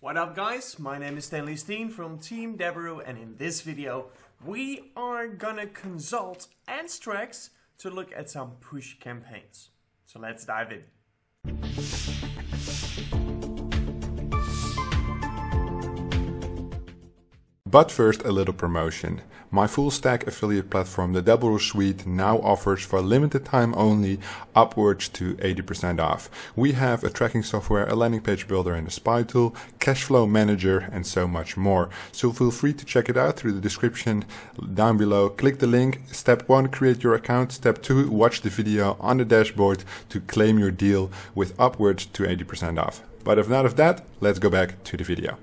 What up guys, my name is Stanley Steen from Team Deberoo, and in this video we are gonna consult Anstrax to look at some push campaigns. So let's dive in. But first, a little promotion. My full stack affiliate platform, the Deberoo Suite, now offers for a limited time only upwards to 80% off. We have a tracking software, a landing page builder and a spy tool, cash flow manager and so much more. So feel free to check it out through the description down below. Click the link. Step 1, create your account. Step 2, watch the video on the dashboard to claim your deal with upwards to 80% off. But if not of that, let's go back to the video.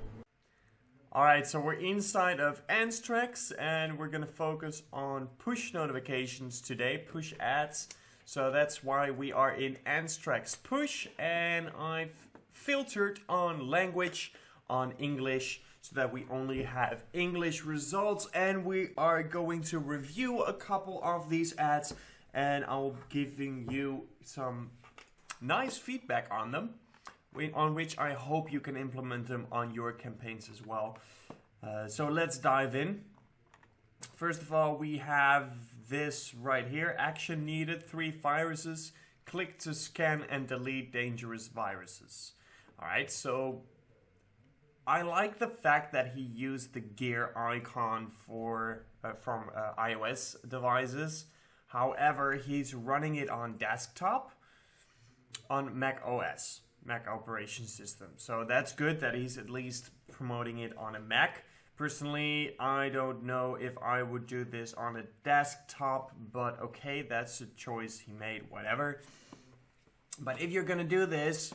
Alright, so we're inside of Anstrax and we're going to focus on push notifications today, push ads. So that's why we are in Anstrax push, and I've filtered on language, on English, so that we only have English results, and we are going to review a couple of these ads and I'll be giving you some nice feedback on them, on which I hope you can implement them on your campaigns as well. So let's dive in. First of all, we have this right here. Action needed, 3 viruses. Click to scan and delete dangerous viruses. Alright, so I like the fact that he used the gear icon for from iOS devices. However, he's running it on desktop on Mac OS. Mac operation system. So that's good that he's at least promoting it on a Mac. Personally, I don't know if I would do this on a desktop, but okay, that's a choice he made, whatever. But if you're gonna do this,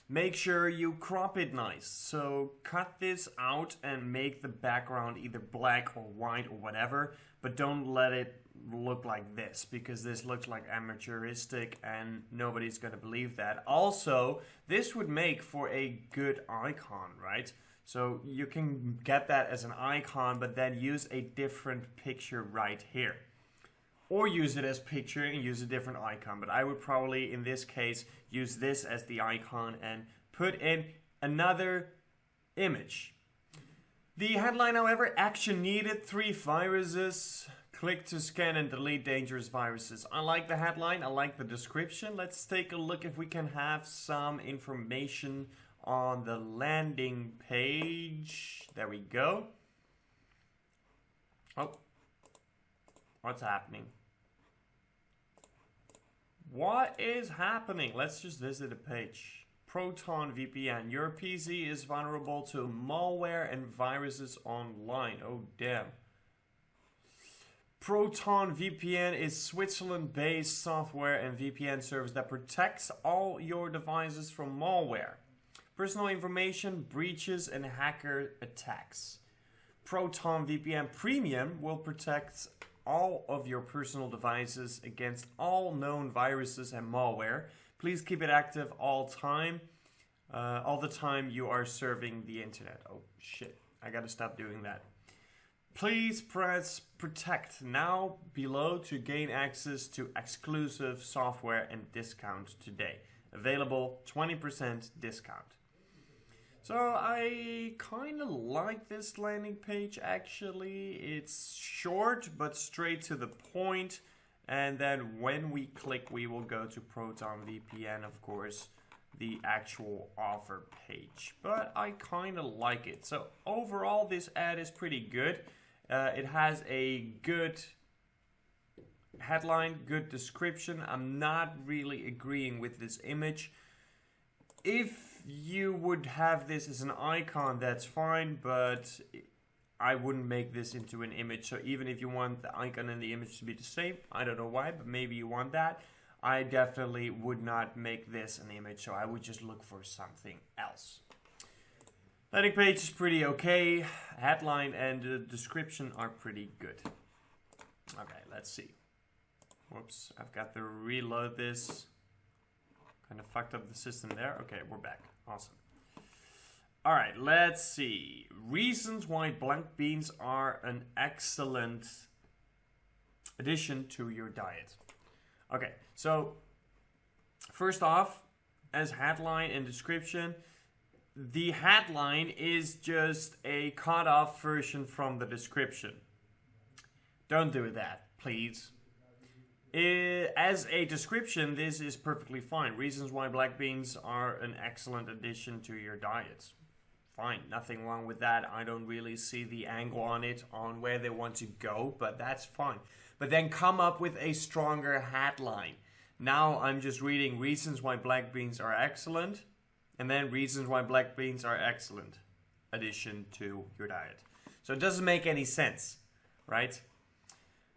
make sure you crop it nice. So cut this out and make the background either black or white or whatever, but don't let it look like this, because this looks like amateuristic and nobody's gonna believe that. Also, this would make for a good icon, right? So you can get that as an icon, but then use a different picture right here, or use it as picture and use a different icon. But I would probably in this case use this as the icon and put in another image. The headline, however, action needed, 3 viruses. Click to scan and delete dangerous viruses. I like the headline, I like the description. Let's take a look if we can have some information on the landing page. There we go. Oh, what's happening? What is happening? Let's just visit the page. Proton VPN. Your PC is vulnerable to malware and viruses online. Oh, damn. Proton VPN is Switzerland-based software and VPN service that protects all your devices from malware, personal information, breaches, and hacker attacks. Proton VPN Premium will protect all of your personal devices against all known viruses and malware. Please keep it active all the time you are surfing the internet. Oh shit, I gotta stop doing that. Please press protect now below to gain access to exclusive software and discount today. Available 20% discount. So I kind of like this landing page actually. It's short but straight to the point. And then when we click, we will go to Proton VPN, of course, the actual offer page. But I kind of like it. So overall, this ad is pretty good. It has a good headline, good description. I'm not really agreeing with this image. If you would have this as an icon, that's fine, but I wouldn't make this into an image. So even if you want the icon and the image to be the same, I don't know why, but maybe you want that, I definitely would not make this an image. So I would just look for something else. Landing page is pretty okay. Headline and the description are pretty good. Okay, let's see. Whoops, I've got to reload this. Kind of fucked up the system there. Okay, we're back. Awesome. Alright, let's see. Reasons why black beans are an excellent addition to your diet. Okay, so first off, as headline and description, the headline is just a cut off version from the description. Don't do that, please. As a description, this is perfectly fine. Reasons why black beans are an excellent addition to your diet. Fine, nothing wrong with that. I don't really see the angle on it, on where they want to go, but that's fine. But then come up with a stronger headline. Now I'm just reading reasons why black beans are excellent, and then reasons why black beans are excellent addition to your diet. So it doesn't make any sense, right?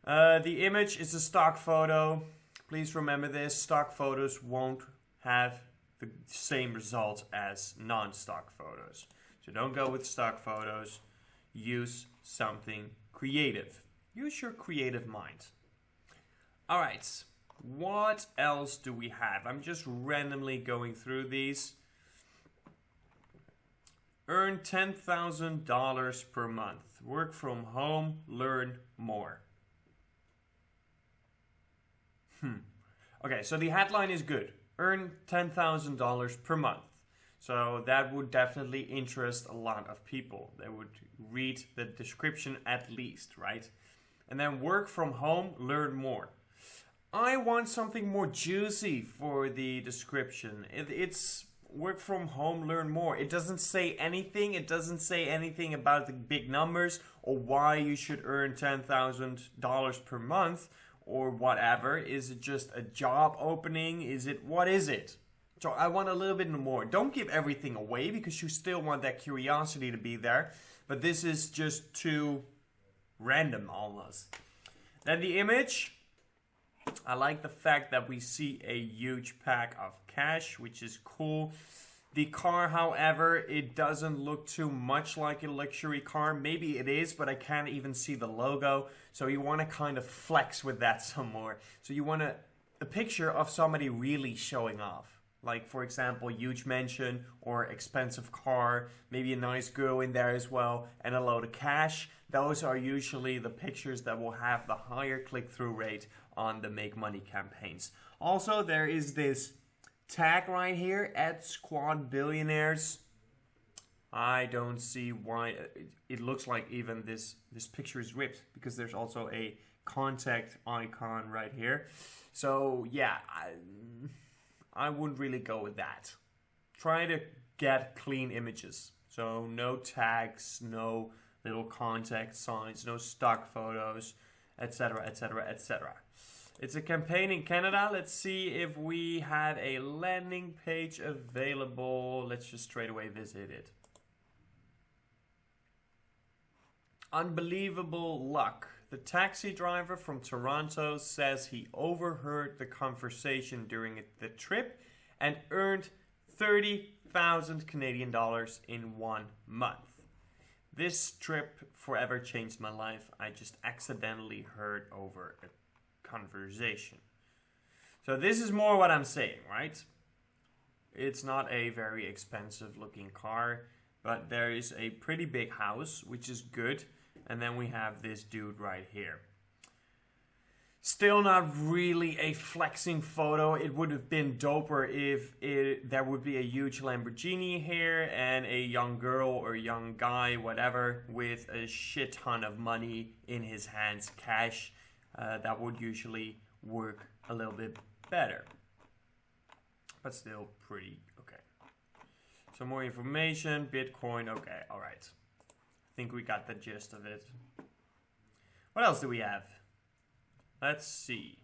The image is a stock photo. Please remember this, stock photos won't have the same results as non-stock photos. So don't go with stock photos. Use something creative. Use your creative mind. All right, what else do we have? I'm just randomly going through these. Earn $10,000 per month. Work from home, learn more. Okay, so the headline is good. Earn $10,000 per month. So that would definitely interest a lot of people. They would read the description at least, right? And then work from home, learn more. I want something more juicy for the description. It's work from home, learn more. It doesn't say anything. It doesn't say anything about the big numbers or why you should earn $10,000 per month. Or whatever. Is it just a job opening? What is it? So I want a little bit more. Don't give everything away because you still want that curiosity to be there. But this is just too random almost. Then the image. I like the fact that we see a huge pack of cash, which is cool. The car, however, it doesn't look too much like a luxury car. Maybe it is, but I can't even see the logo. So you want to kind of flex with that some more. So you want a picture of somebody really showing off. Like, for example, huge mansion or expensive car. Maybe a nice girl in there as well. And a load of cash. Those are usually the pictures that will have the higher click-through rate on the Make Money campaigns. Also, there is this tag right here at Squad Billionaires. I don't see why it looks like even this picture is ripped because there's also a contact icon right here. So yeah, I wouldn't really go with that. Try to get clean images. So no tags, no little contact signs, no stock photos, etc, etc, etc. It's a campaign in Canada. Let's see if we have a landing page available. Let's just straight away visit it. Unbelievable luck. The taxi driver from Toronto says he overheard the conversation during the trip and earned 30,000 Canadian dollars in 1 month. This trip forever changed my life. I just accidentally heard over a conversation. So this is more what I'm saying, right? It's not a very expensive looking car, but there is a pretty big house, which is good. And then we have this dude right here. Still not really a flexing photo. It would have been doper if there would be a huge Lamborghini here and a young girl or young guy, whatever, with a shit ton of money in his hands, cash. That would usually work a little bit better. But still pretty okay. Some more information, Bitcoin, okay, alright. I think we got the gist of it. What else do we have? Let's see.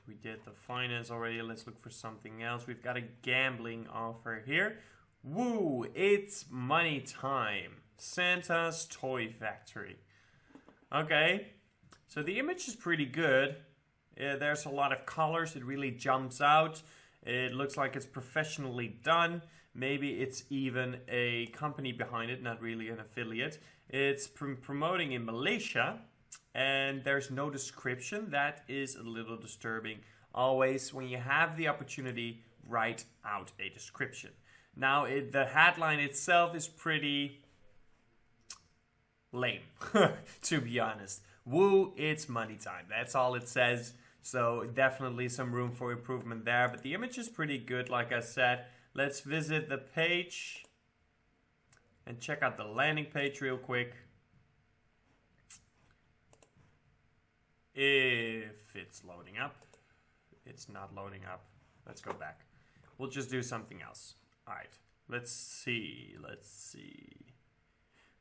We did the finance already. Let's look for something else. We've got a gambling offer here. Woo! It's money time. Santa's Toy Factory. Okay. So the image is pretty good. There's a lot of colors. It really jumps out. It looks like it's professionally done. Maybe it's even a company behind it, not really an affiliate. It's promoting in Malaysia, and there's no description. That is a little disturbing. Always, when you have the opportunity, write out a description. Now, the headline itself is pretty lame, to be honest. Woo, it's money time. That's all it says. So definitely some room for improvement there. But the image is pretty good, like I said. Let's visit the page and check out the landing page real quick. If it's loading up. It's not loading up. Let's go back. We'll just do something else. All right. Let's see.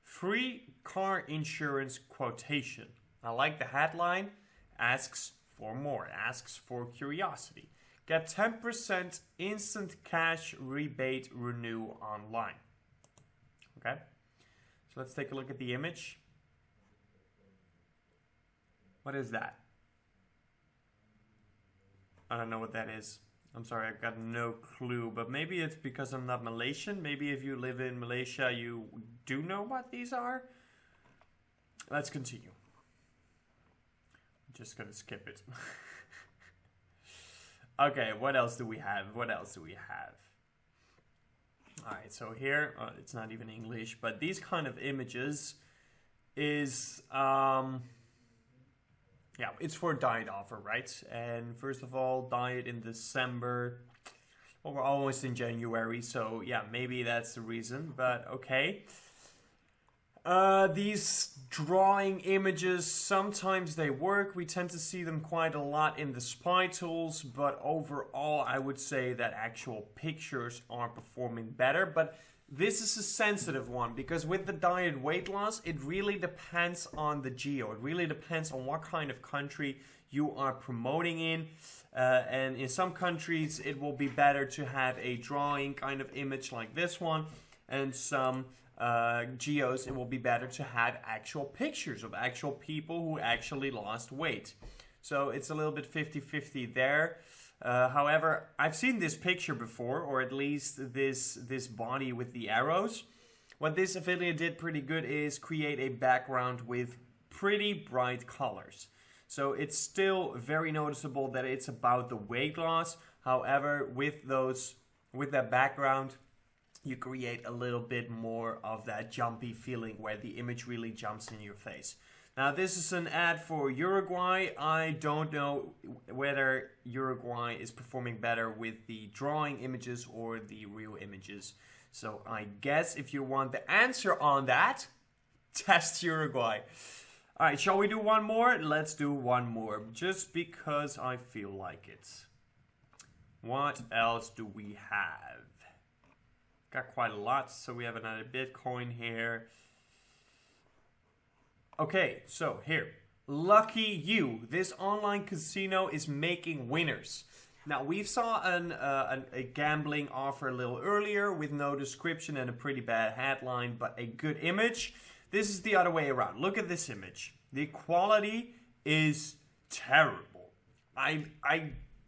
Free car insurance quotation. I like the headline. Asks for more. Asks for curiosity. Get 10% instant cash rebate renew online. Okay. So let's take a look at the image. What is that? I don't know what that is. I'm sorry, I've got no clue. But maybe it's because I'm not Malaysian. Maybe if you live in Malaysia, you do know what these are. Let's continue. I'm just going to skip it. Okay, what else do we have? Alright, so here, it's not even English, but these kind of images is... yeah, it's for a diet offer, right? And first of all, diet in December. Well, we're almost in January, so yeah, maybe that's the reason, but okay. These drawing images, sometimes they work. We tend to see them quite a lot in the spy tools, but overall, I would say that actual pictures are performing better. But this is a sensitive one because with the diet weight loss, it really depends on the geo. It really depends on what kind of country you are promoting in. And in some countries, it will be better to have a drawing kind of image like this one. And some geos, it will be better to have actual pictures of actual people who actually lost weight. So it's a little bit 50-50 there. However, I've seen this picture before, or at least this body with the arrows. What this affiliate did pretty good is create a background with pretty bright colors. So it's still very noticeable that it's about the weight loss. However, with that background, you create a little bit more of that jumpy feeling where the image really jumps in your face. Now, this is an ad for Uruguay. I don't know whether Uruguay is performing better with the drawing images or the real images. So I guess if you want the answer on that, test Uruguay. All right, shall we do one more? Let's do one more, just because I feel like it. What else do we have? Got quite a lot, so we have another Bitcoin here. Okay, so here, lucky you. This online casino is making winners. Now, we saw a gambling offer a little earlier with no description and a pretty bad headline, but a good image. This is the other way around. Look at this image. The quality is terrible. I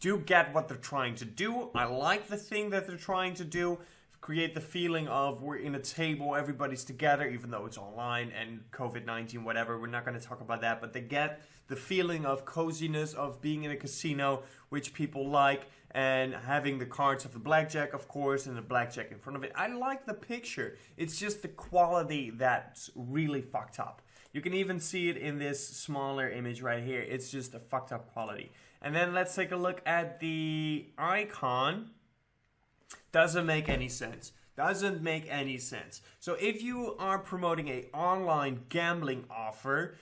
do get what they're trying to do. I like the thing that they're trying to do. Create the feeling of we're in a table, everybody's together, even though it's online and COVID-19, whatever. We're not going to talk about that, but they get the feeling of coziness of being in a casino, which people like, and having the cards of the blackjack, of course, and the blackjack in front of it. I like the picture. It's just the quality that's really fucked up. You can even see it in this smaller image right here. It's just a fucked up quality. And then let's take a look at the icon. Doesn't make any sense. Doesn't make any sense. So if you are promoting an online gambling offer,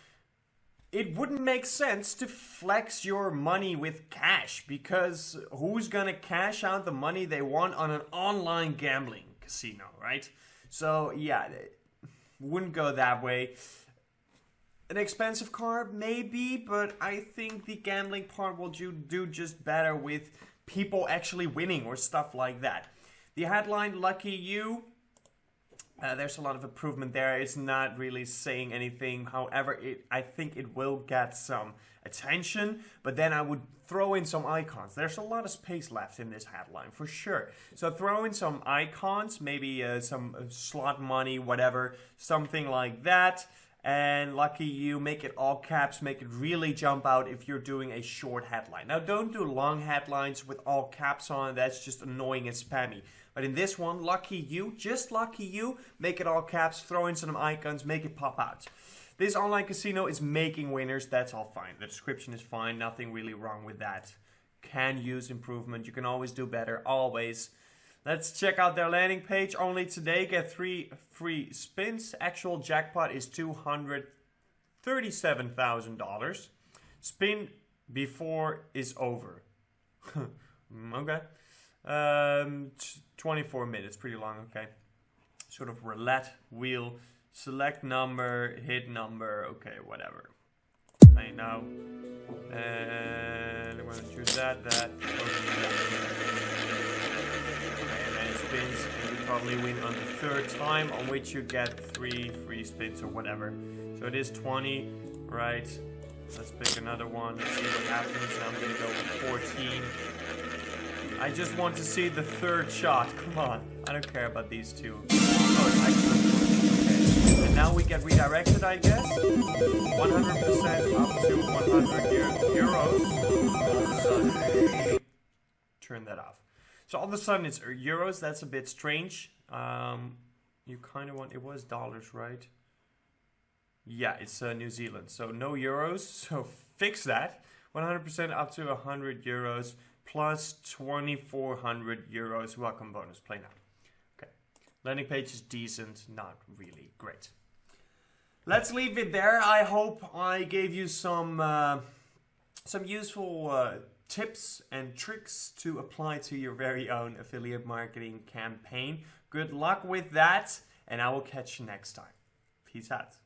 it wouldn't make sense to flex your money with cash, because who's gonna cash out the money they want on an online gambling casino, right? So yeah, it wouldn't go that way. An expensive car, maybe, but I think the gambling part will do just better with people actually winning or stuff like that. The headline, lucky you, there's a lot of improvement there. It's not really saying anything. However, I think it will get some attention, but then I would throw in some icons. There's a lot of space left in this headline, for sure. So throw in some icons, maybe some slot money, whatever, something like that. And lucky you, make it all caps, make it really jump out if you're doing a short headline. Now, don't do long headlines with all caps on. That's just annoying and spammy. But in this one, lucky you, just lucky you, make it all caps, throw in some icons, make it pop out. This online casino is making winners. That's all fine. The description is fine. Nothing really wrong with that. Can use improvement. You can always do better. Always. Let's check out their landing page. Only today, get 3 free spins. Actual jackpot is $237,000. Spin before is over. Okay. 24 minutes, pretty long, okay. Sort of roulette wheel, select number, hit number, okay, whatever. Play now. And I'm going to choose that. Okay, and then it spins, and you probably win on the 3rd time, on which you get 3 free spins or whatever. So it is 20, right? Let's pick another one, let's see what happens. I'm going to go with 14. I just want to see the 3rd shot. Come on. I don't care about these two. Oh, it's actually okay. And now we get redirected, I guess. 100% up to 100 euros. All of a sudden, turn that off. So all of a sudden it's euros. That's a bit strange. You kind of want... It was dollars, right? Yeah, it's New Zealand. So no euros. So fix that. 100% up to 100 euros. Plus 2,400 euros. Welcome bonus. Play now. Okay. Landing page is decent. Not really great. Let's leave it there. I hope I gave you some useful tips and tricks to apply to your very own affiliate marketing campaign. Good luck with that. And I will catch you next time. Peace out.